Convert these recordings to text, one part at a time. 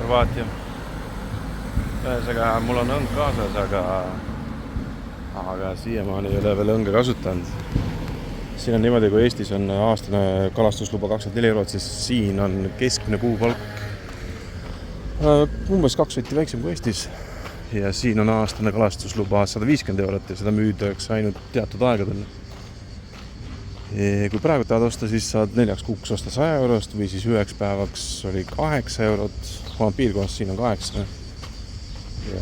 Horvaatia. Ühesõnaga, mul on õng kaasas, aga siiamaani ei ole veel õnge kasutanud. Siin on niimoodi, kui Eestis on aastane kalastusluba 24 €, siis siin on keskmine kuupalk umbes 2 võtti väiksem kui Eestis. Ja siin on aastane kalastusluba 150 € ja seda müüdakse ainult teatud aegadel. Kui praegu tahad osta, siis saad 4 kuuks osta 100 € või siis 9 päevaks oli 8 €. Oma piirkonnas siin on 8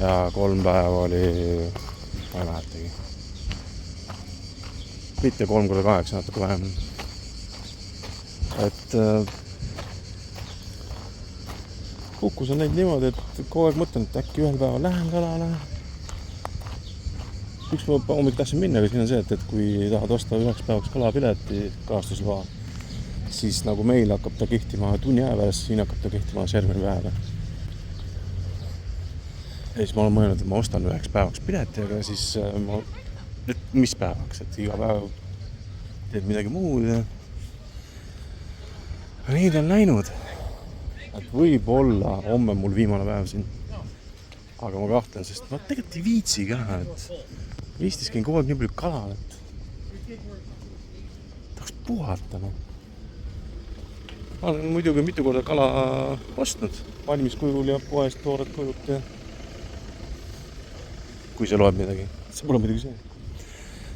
ja 3 päeva oli, ma ei mäletagi. Mitte 3 × 8, natuke vähem. Et Kukus on neid niimoodi, et kogu aeg mõtlen, et äkki ühel päeval lähen kalale. Üks hommik tahtsin minna, aga siin on see, et kui tahad osta 9 päevaks kalapileti kalastusloa, siis nagu meil hakkab ta kehtima tunni aja pärast, siin hakkab ta kehtima järgmine päev. Ja siis ma olen mõelnud, et ma ostan 9 päevaks pileti, aga siis mis päevaks, et iga päev teed midagi muud. Nii ta on läinud. Et võib-olla homme mul viimane päev siin. Aga ma kahtlen, sest ma tegelikult ei viitsi ka, et Eestis käin kogu aeg nii palju kalal, et tahaks puhata. Ma olen muidugi mitu korda kala ostnud valmiskujul ja poest toored kujult ja kui see loeb midagi. See pole midagi see.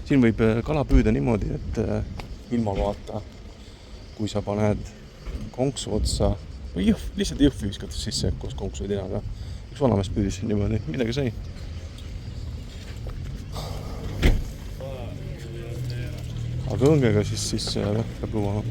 Siin võib kala püüda niimoodi, et ilma vaata, kui sa paned konksu otsa või lihtsalt jõhvi viskates sisse koos konksu ei tea, aga üks vanamees püüdis siin niimoodi, midagi sai. Aga õngega siis peab lubama.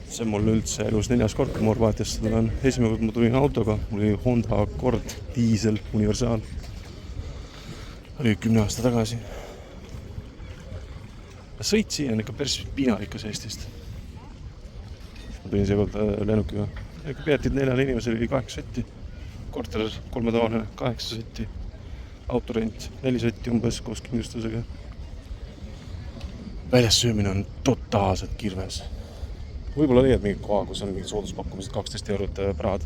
See on mul üldse elus 4. kord, kui ma Horvaatiasse tulen. Esimene kord ma tulin autoga, mul oli Honda Accord diisel universaal. Oli 10 aasta tagasi. Sõit siia on ikka päris piinarikas Eestist. Ma tulin seekord lennukiga. Piletid 4 inimesel oli 8 sõtti. Korter 3 tavaline 8 sõtti. Autorent 4 sõtti umbes koos kindlustusega. Väljas söömine on totaalselt kirves. Võib-olla leiad mingi koha, kus on mingid sooduspakkumised 12 € praad.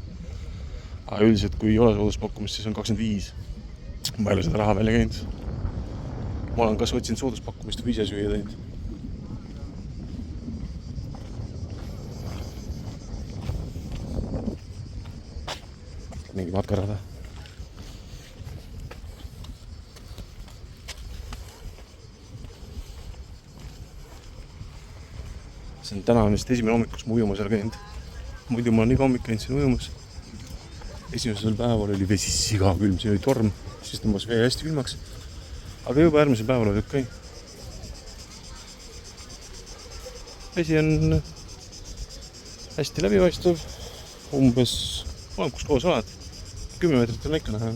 Aga üldiselt, kui ei ole sooduspakkumist, siis on 25. Ma ei ole seda raha välja käinud. Ma olen kas otsinud sooduspakkumist või ise süüa teinud. Mingi matkarada. Täna on vist esimene hommik, kus ma ujumas ära käinud. Muidu ma olen iga hommik käinud siin ujumas. Esimesel päeval oli vesi siga külm, siin oli torm, siis tõmbas vee hästi külmaks. Aga juba järgmisel päeval oli okei. Vesi on hästi läbipaistev, umbes, kus koos oled, 10 meetrit on ikka näha.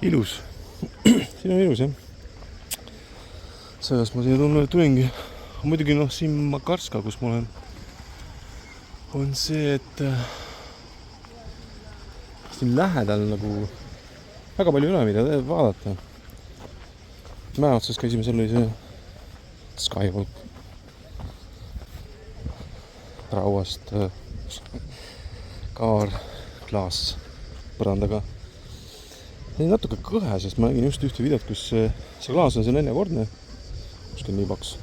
Ilus. Siin on ilus, jah. Sellest ma siia tulingi. Muidugi siin Makarska, kus ma olen, on see, et siin lähedal nagu väga palju ei ole, mida vaadata. Mäe otsas käisime, seal oli see Skywalk. Rauast kaar, klaas põrandaga. See on natuke kõhe, sest ma nägin just ühte videot, kus see klaas on seal ennekordne. Kuskil nii paks.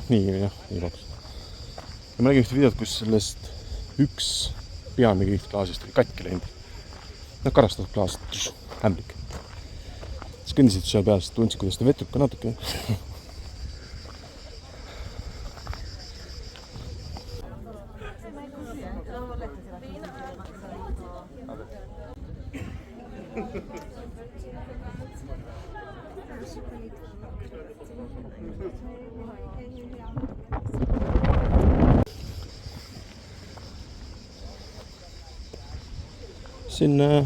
Nii paks. Ja ma nägin ühte videot, kus sellest üks peamine kiht klaasist oli katki läinud. Karastatud klaas, hämlik. Siis kõndisid seal peal, siis tundsid, kuidas ta vetrub ka natuke. Sinna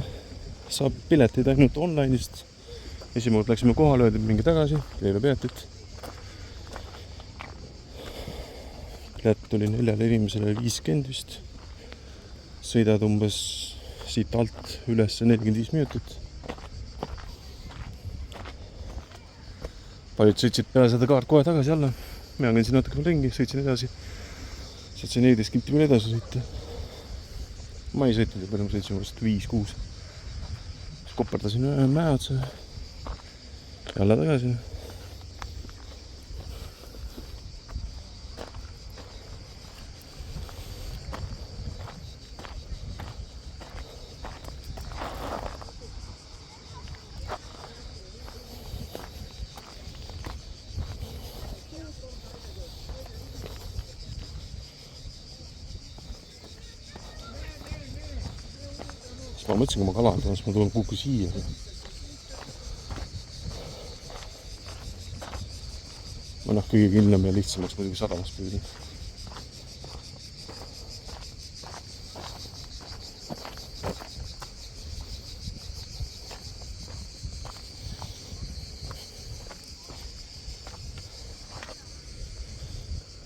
saab pileteid ainult online'ist. Esimõgud läksime kohale, öeldi mingi tagasi, leile piletit. Pilet oli 4 inimesele 50 vist. Sõidad umbes siit alt üles 45 minutit. Paljud sõitsid peale seda kaart kohe tagasi alla. Mina käin siin natuke ringi, sõitsin edasi. Sõitsin 14 kinti veel edasi sõita. Ma ei sõitnud ja palju ma sõitsin vast 5-6. Koperdasin ühe mäe otsa. Jälle tagasi. Ma mõtlesin, kui ma kalandan, siis ma tulen kuhugi siia. Ma kõige kindlam ja lihtsamaks muidugi sadamas püüdin.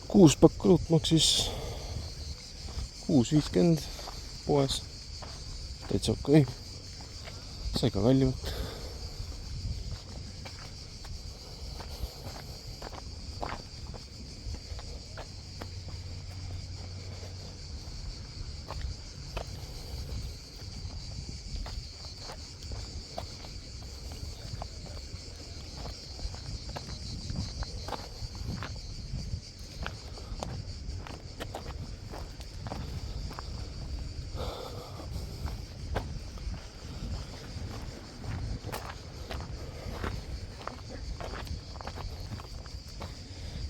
Kuus pakk õlut maksis 6,50 poes. Täitsa okei. Sai ka kallimat.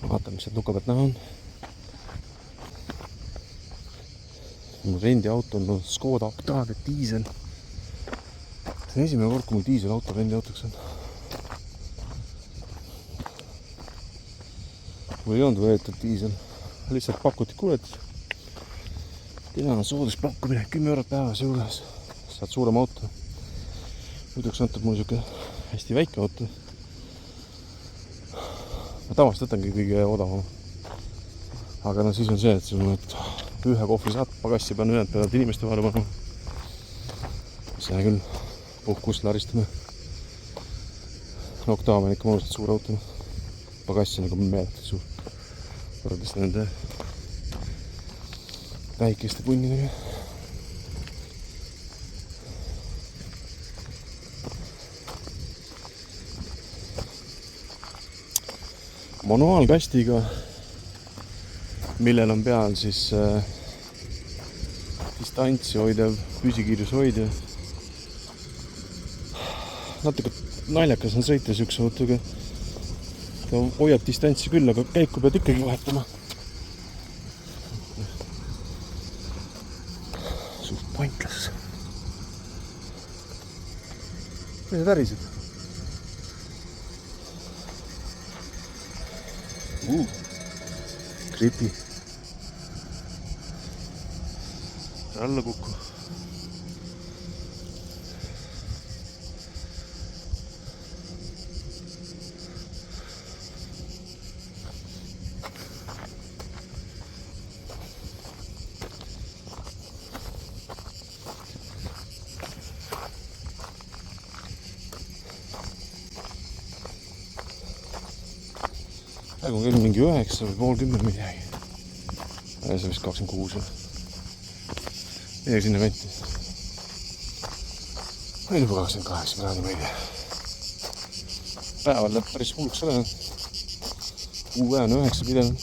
Vaatame, mis sealt nuka pealt näha on. Mul rendiauto on Škoda Octavia diisel. See on esimene kord, kui mul diiselauto rendiautoks on. Mul ei olnud võetud diisel. Lihtsalt pakuti kuulet. Täna on sooduspakkumine 10 eurot päevas juures. Saad suurem auto. Muiduks antab mul siuke hästi väike auto. Ma tavaliselt võtangi kõige odavam. Aga siis on see, et sul ühe kohvri saad pagassi panna, ühed peavad inimeste vahele panema. See küll puhkust laristame. Octavia on ikka mõnusalt suur auto. Pagassi on nagu meeletult suur. Võrreldes nende väikeste punnidega. Manuaalkastiga, millel on peal siis distantsi hoidev, püsikiirus hoidja. Natuke naljakas on sõita siukse autoga. Ta hoiab distantsi küll, aga käiku pead ikkagi vahetama. Suht pointless. Mis sa tärisid? Creepy. Alla kukku. praegu on kell mingi 9 või pool 10 midagi. See on vist 26. Midagi sinna venti. Meil juba 28 kraadi, ma ei tea. Päeval läheb päris hulluks ära. UV on 9 pidanud.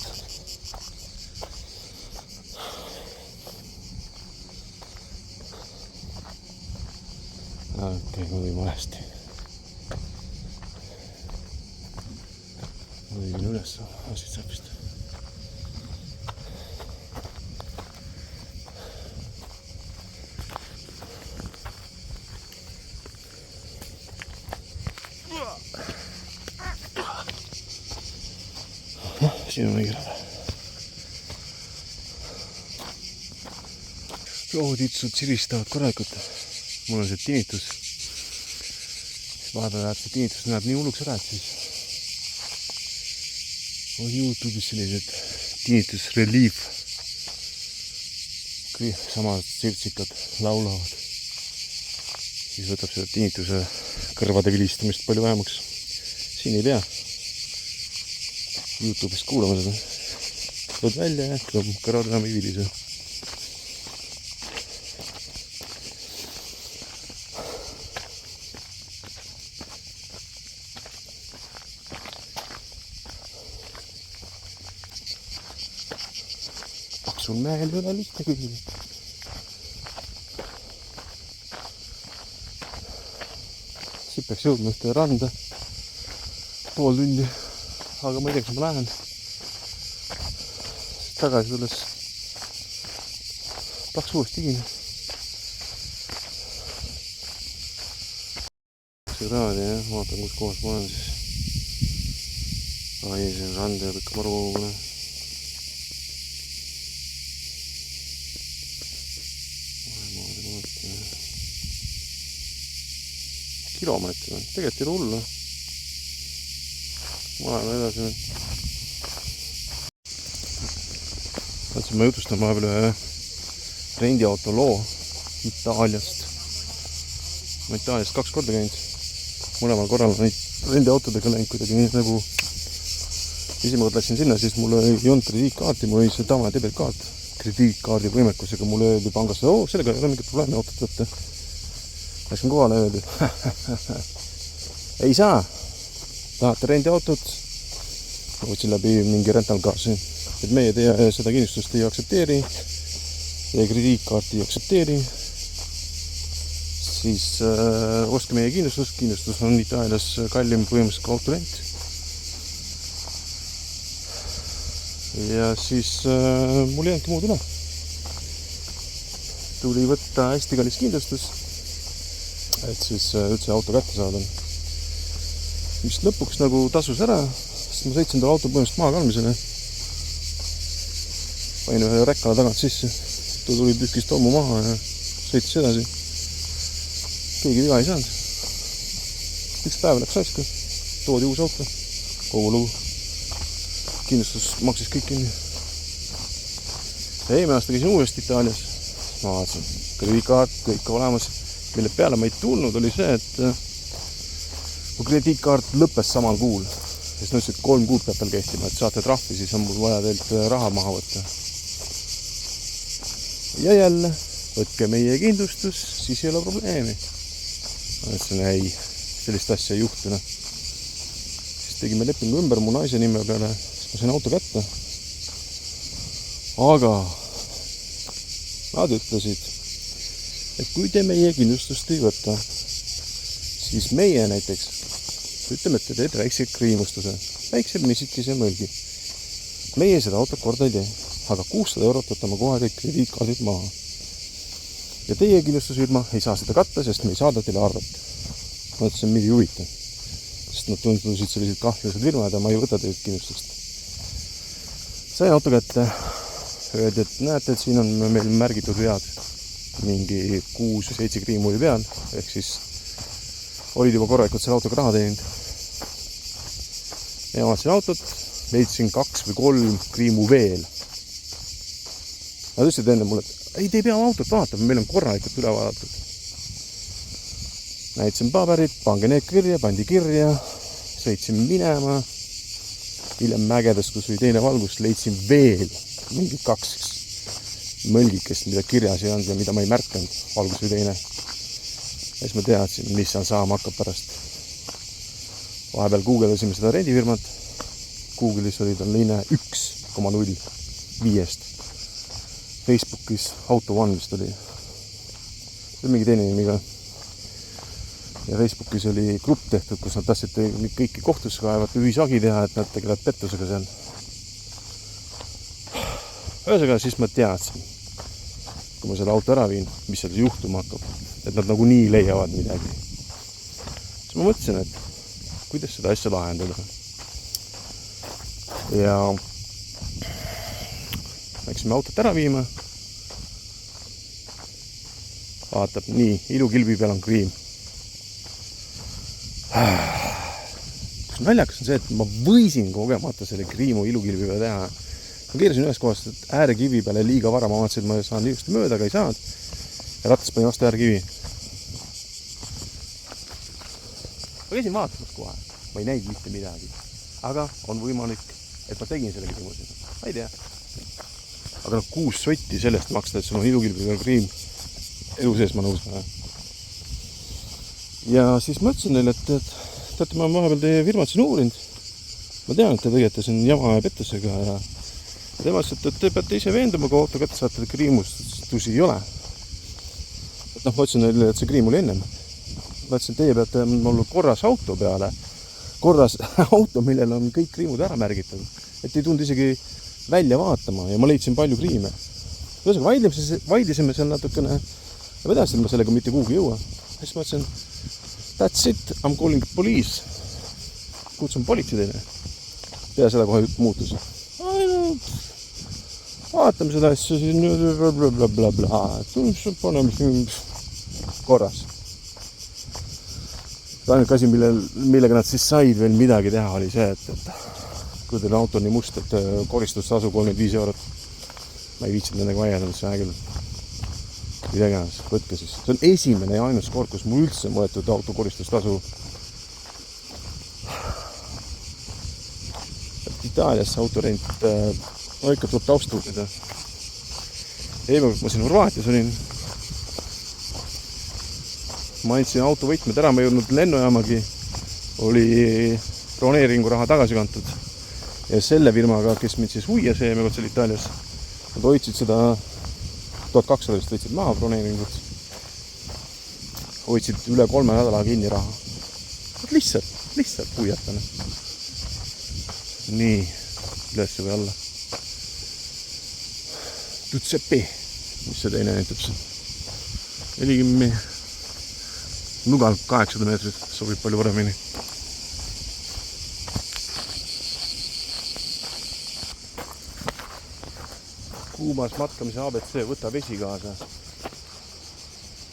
Okei, ma võin valesti. Ma võin üles, siit saab vist. Siin on õige rada. Looditsud siristavad korralikult. Mul on see tinnitus. Vahepeal läheb see tinnitus, näeb nii hulluks ära, et siis on YouTube'is sellised tinnitus relief. Kõik samad sirtsikad laulavad. Siis võtab seda tinnituse kõrvade vilistamist palju vähemaks. Siin ei pea YouTube'ist kuulama seda. Võd välja ja kõrvad enam ei vilise. Paksul mäel ei ole lihtne küll. Siit peaks jõudma ühte randa. Pool tundi. Aga ma ei tea, kas ma lähen. Tagasi tulles Paks uuesti kinni. See kraadi, jah. Vaatan, kus kohas ma olen siis. Ai, see rand jääb ikka maru koogune. Kilomeetri on. Tegelikult ei ole hullu. Ma olen edasi. Ma jutustan vahepeal ühe rendiauto loo Itaaliast. Ma Itaaliast 2 korda käinud. Mõlemal korral neid rendiautodega läinud kuidagi nii nagu esimene kord läksin sinna, siis mul ei olnud krediitkaarti, mul oli see tavaline debetkaart krediitkaardi võimekusega. Mulle öeldi pangasse, sellega ei ole mingit probleemi autot võtta. Läksin kohale ja öeldi, ei saa. Tahate rendiautot? Ma võtsin läbi mingi rentalkaarsi. Et meie seda kindlustust ei aktsepteeri. Ja krediitkaarti ei aktsepteeri. Siis ostke meie kindlustus. Kindlustus on Itaalias kallim põhimõtteliselt kui autorent. Ja siis mul ei jäänudki muud üle. Tuli võtta hästi kallis kindlustus. Et siis üldse auto kätte saada. Mis lõpuks nagu tasus ära, sest ma sõitsin tal auto põhimõtteliselt maa kalmisele. Pain ühe rekkale tagant sisse. Ta tuli tükkis tolmu maha ja sõitis edasi. Keegi viga ei saanud. Üks päev läks aisku. Toodi uus auto. Kogu lugu. Kindlustus maksis kõik kinni. Ja eelmine aasta käisin uuesti Itaalias. Ma vaatasin, krediitkaart, kõik olemas. Mille peale ma ei tulnud, oli see, et mu krediitkaart lõppes samal kuul. Siis nõudsid, et 3 kuud peab tal kehtima, et saate trahvi, siis on mul vaja teilt raha maha võtta. Ja jälle, võtke meie kindlustus, siis ei ole probleemi. Ma ütlesin, ei, sellist asja ei juhtu. Siis tegime lepingu ümber mu naise nime peale, siis ma sain auto kätte. Aga nad ütlesid, et kui te meie kindlustust ei võta, siis meie näiteks ütleme, et te teete väikse kriimustuse, väikse misikese mõlgi. Meie seda autot korda ei tee, aga 600 eurot võtame kohe kõik krediitkaardid maha. Ja teie kindlustusfirma ei saa seda katta, sest me ei saada teile arvet. Ma ütlesin, midagi huvitav, sest nad tundusid sellised kahtlased firmad ja ma ei võta teilt kindlustust. Sain auto kätte, öeldi, et näete, et siin on meil märgitud vead. Mingi 6 või 7 kriimu oli peal, ehk siis olid juba korralikult selle autoga raha teinud. Ja vaatasin autot, leidsin 2 või 3 kriimu veel. Nad ütlesid enne mulle, et ei, te ei pea autot vaatama, meil on korralikult üle vaadatud. Näitasin paberit, pange need kirja, pandi kirja, sõitsin minema. hiljem mägedest, kus oli teine valgus, leidsin veel mingi 2 mõlgikest, mida kirjas ei olnud ja mida ma ei märkanud, valgus või teine. Ja siis ma teadsin, mis seal saama hakkab pärast. Vahepeal googledasime seda rendifirmat. Google'is oli tal linne 1,0 5. Facebookis Auto One vist oli. See oli mingi teine nimi ka. Ja Facebookis oli grupp tehtud, kus nad tahtsid kõiki kohtusse kaevata, ühisagi teha, et nad tegelevad pettusega seal. Ühesõnaga, siis ma teadsin, kui ma selle auto ära viin, mis seal juhtuma hakkab, et nad nagu nii leiavad midagi. Siis ma mõtlesin, et kuidas seda asja lahendada. Ja läksime autot ära viima. Vaatab, nii, ilukilbi peal on kriim. Kus naljakas on see, et ma võisin kogemata selle kriimu ilukilbi peale teha. Ma keerasin ühes kohast äärekivi peale liiga vara, ma vaatasin, et ma saan liigasti mööda, aga ei saanud. Ja ratas pani vastu äärekivi. Ma käisin vaatamas kohe. Ma ei näinud mitte midagi. Aga on võimalik, et ma tegin selle küsimusi. Ma ei tea. Aga 6 sotti sellest maksta, et sul on ilukilbi peal kriim. Elu sees ma nõus. Ja siis ma ütlesin neile, et teate, ma vahepeal teie firmat siin uurinud. Ma tean, et te tegete siin jama ja pettusega ja tema ütles, et te peate ise veenduma, kui auto kätte saate, kriimustusi ei ole. Et ma ütlesin neile, et see kriim oli ennem. Ma ütlesin, teie peate mul korras auto peale. Korras auto, millel on kõik kriimud ära märgitud. Et ei tulnud isegi välja vaatama ja ma leidsin palju kriime. Ühesõnaga, vaidlisime seal natukene ja ma teadsin, et ma sellega mitte kuhugi jõua. Siis ma ütlesin, that's it, I'm calling police. Kutsun politsei teile. Pea seda kohe muutus. Vaatame seda asja siin blablabla. Paneme korras. Ainuke asi, millega nad siis said veel midagi teha, oli see, et kui teil auto on nii must, et koristustasu 35 €. Ma ei viitsinud nendega vaielda, mis see küll. Midagi, võtke siis. See on esimene ja ainus kord, kus mul üldse võetud autokoristustasu. Itaalias autorent ikka tuleb taustudida. Eemel, kui ma siin Horvaatias olin, ma andsin auto võtmed ära, ma ei jõudnud lennujaamagi, oli broneeringu raha tagasi kantud. Ja selle firmaga, kes mind siis huias Eemel seal Itaalias, nad hoidsid seda 1200 võtsid maha broneeringut. Hoidsid üle 3 nädala kinni raha. Lihtsalt huiatane. Nii, üles või alla. Tutsepi, mis see teine näitab siin. 40 nugal 800 meetrit, sobib palju paremini. Kuumas matkamise ABC, võta vesi kaasa.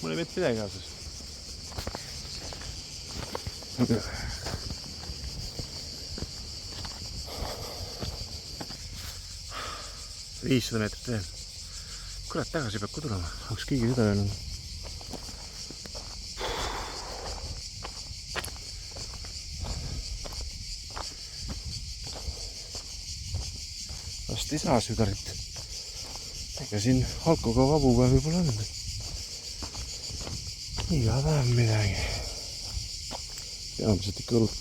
Mul ei vett midagi kaasas. 500 meetrit veel. Kurat, tagasi peab ka tulema. Oleks keegi seda öelnud. Vast ei saa südarit. Ega siin alkoga vabupäev võib-olla on. Iga päev midagi. Peamiselt ikka õlut.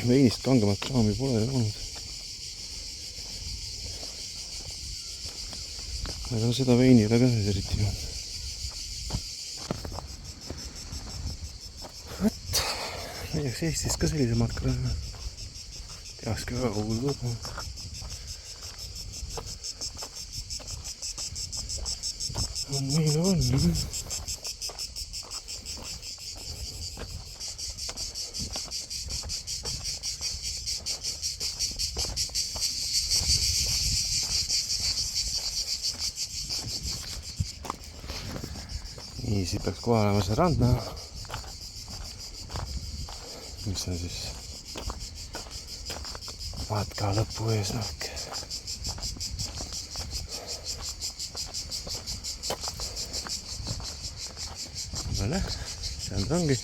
Veinist kangemat kraami pole olnud. Aga seda veini ei ole ka eriti olnud. Võt, ei jääks Eestis ka sellise matka. Teaks ka väga kogu tuba. On nii nagu on. Nii, siit peaks kohe olema see rand näha. Mis on siis matka lõpu eesmärk. Vale, seal ta ongi.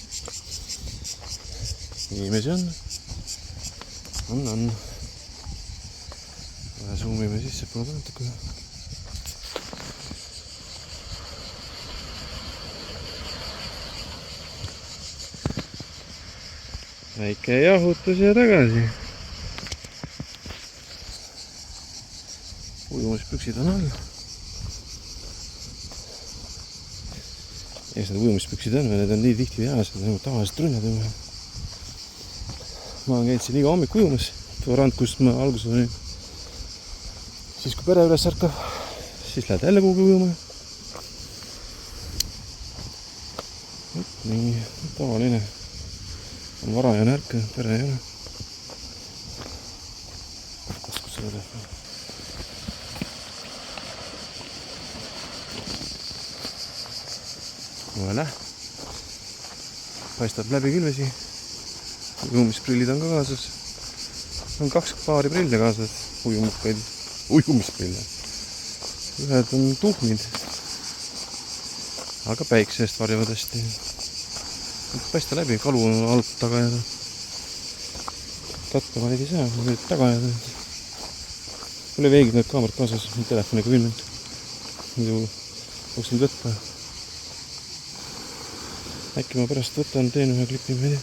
Inimesi on. on. Zoomime sisse, pole natuke. Väike jahutus ja tagasi. Ujumispüksid on all. Eks need ujumispüksid on, need on nii tihti veas, nagu tavaliselt trunnad üle. Ma olen käinud siin iga hommik ujumas, too rand, kust ma alguses olin. Siis kui pere üles ärkab, siis lähed jälle kuhugi ujuma. Nii, tavaline. On varajane ärk, pere ei ole. Kus seda teha? Voilà. Paistab läbi külvesi. Ujumisprillid on ka kaasas. On 2 paari prille kaasas. Ujumisprille. Ühed on tuhmid. Aga päikse eest varjavad hästi. Paista läbi, kalu on alt taga jääda. Katta vaid ei saa, nüüd taga jääda. Mul ei veegid need kaamerad kaasas, telefoniga filminud. Muidu oleks nüüd võtta. Äkki ma pärast võtan, teen ühe klipi meile.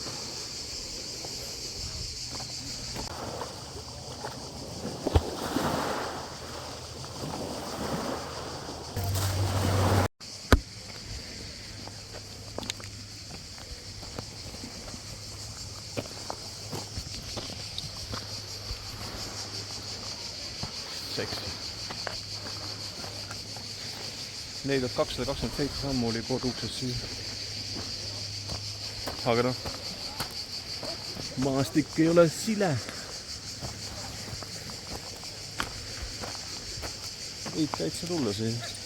Seksi. 4227 sammu oli pood uksest siia. Aga noh, maastik ei ole sile. Võid täitsa tulla siia.